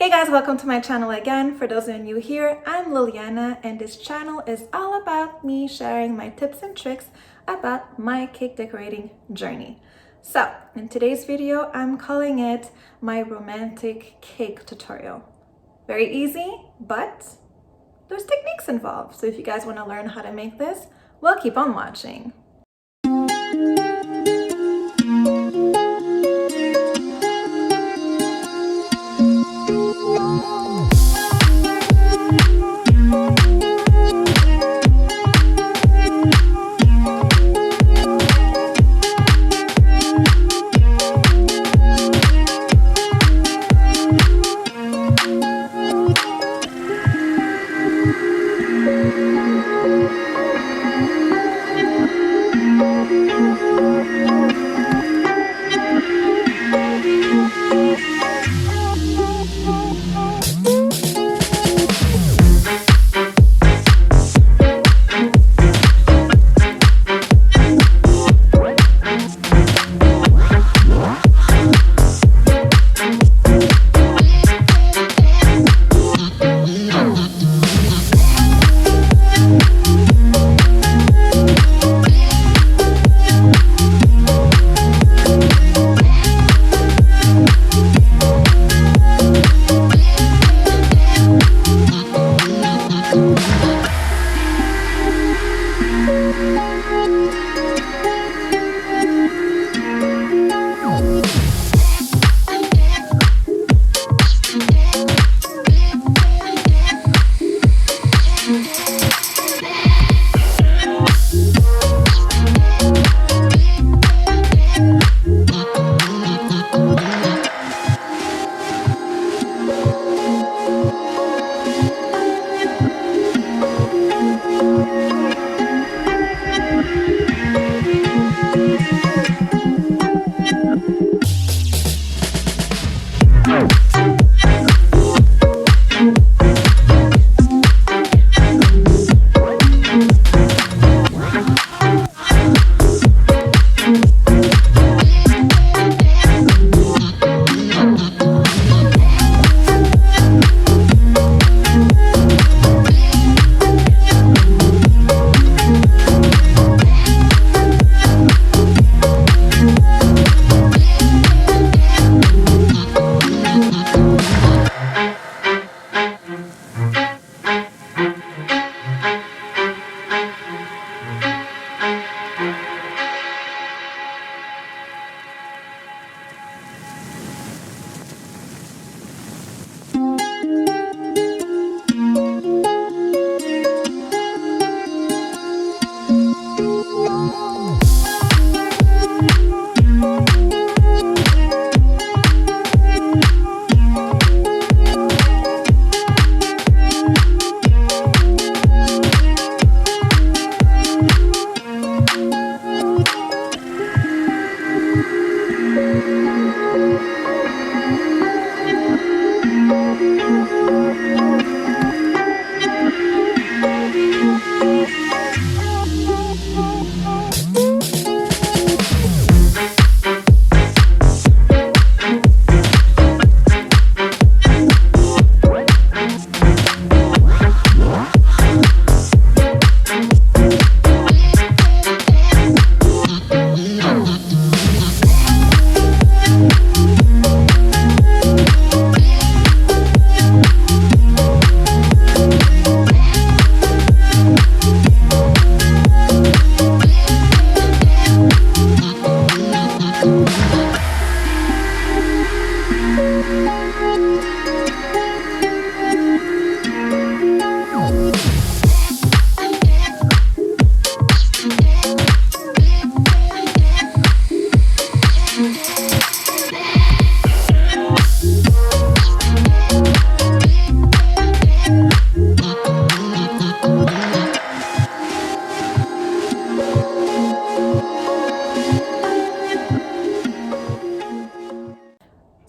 Hey guys, welcome to my channel again. For those of you new here, I'm Liliana and this channel is all about me sharing my tips and tricks about my cake decorating journey. So in today's video, I'm calling it my romantic cake tutorial. Very easy, but there's techniques involved. So if you guys want to learn how to make this, well, keep on watching.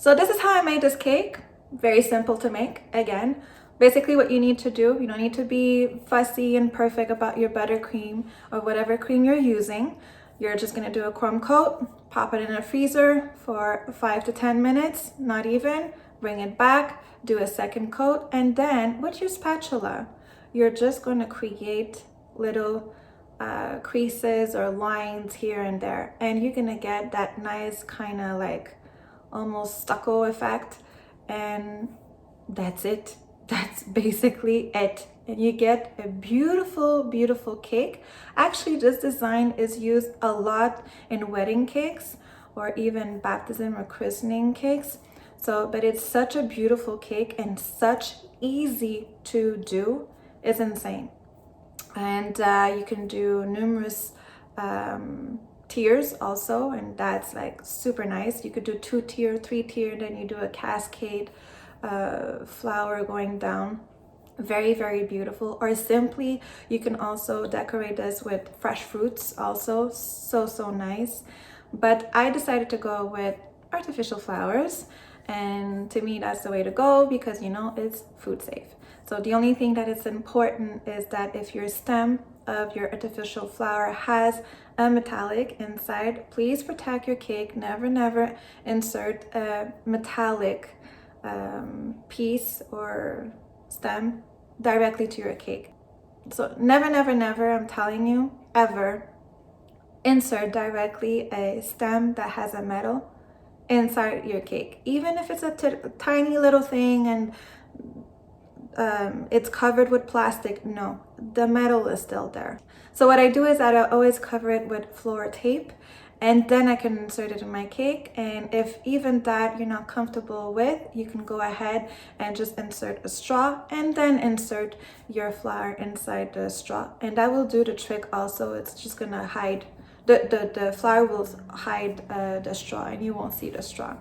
So this is how I made this cake. Very simple to make. Again, basically what you need to do, you don't need to be fussy and perfect about your buttercream or whatever cream you're using. You're just gonna do a crumb coat, pop it in a freezer for 5 to 10 minutes, not even. bring it back, do a second coat, and then with your spatula, you're just going to create little creases or lines here and there, and you're gonna get that nice kind of like almost stucco effect, and that's it. That's basically it, and you get a beautiful cake. Actually, this design is used a lot in wedding cakes or even baptism or christening cakes. So, but it's such a beautiful cake and such easy to do. It's insane. And you can do numerous tiers also, and that's like super nice. You could do 2-tier, 3-tier, then you do a cascade flower going down. Very beautiful. Or simply you can also decorate this with fresh fruits also, so nice. But I decided to go with artificial flowers, and to me that's the way to go because you know it's food safe. So the only thing that is important is that if your stem of your artificial flower has a metallic inside, please protect your cake. Never insert a metallic piece or stem directly to your cake. So never, I'm telling you, ever insert directly a stem that has a metal inside your cake. Even if it's a tiny little thing and it's covered with plastic, no, the metal is still there. So what I do is that I always cover it with floor tape, and then I can insert it in my cake. And if even that you're not comfortable with, you can go ahead and just insert a straw and then insert your flower inside the straw, and that will do the trick also. It's just gonna hide the flower will hide the straw, and you won't see the straw.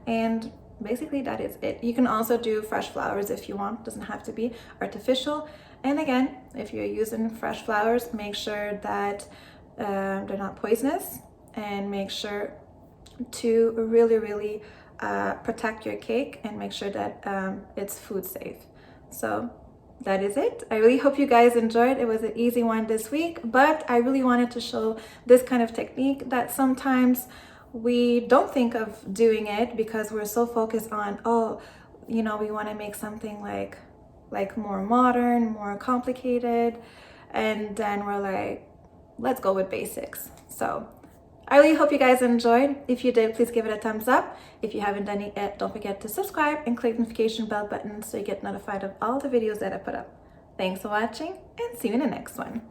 And basically that is it. You can also do fresh flowers if you want. It doesn't have to be artificial. And again, if you're using fresh flowers, make sure that they're not poisonous, and make sure to really protect your cake and make sure that it's food safe. So that is it. I really hope you guys enjoyed. It was an easy one this week, but I really wanted to show this kind of technique that sometimes we don't think of doing it because we're so focused on, oh, you know, we want to make something like more modern, more complicated, and then we're like, let's go with basics. So I really hope you guys enjoyed. If you did, please give it a thumbs up. If you haven't done it yet, don't forget to subscribe and click the notification bell button so you get notified of all the videos that I put up. Thanks for watching, and see you in the next one.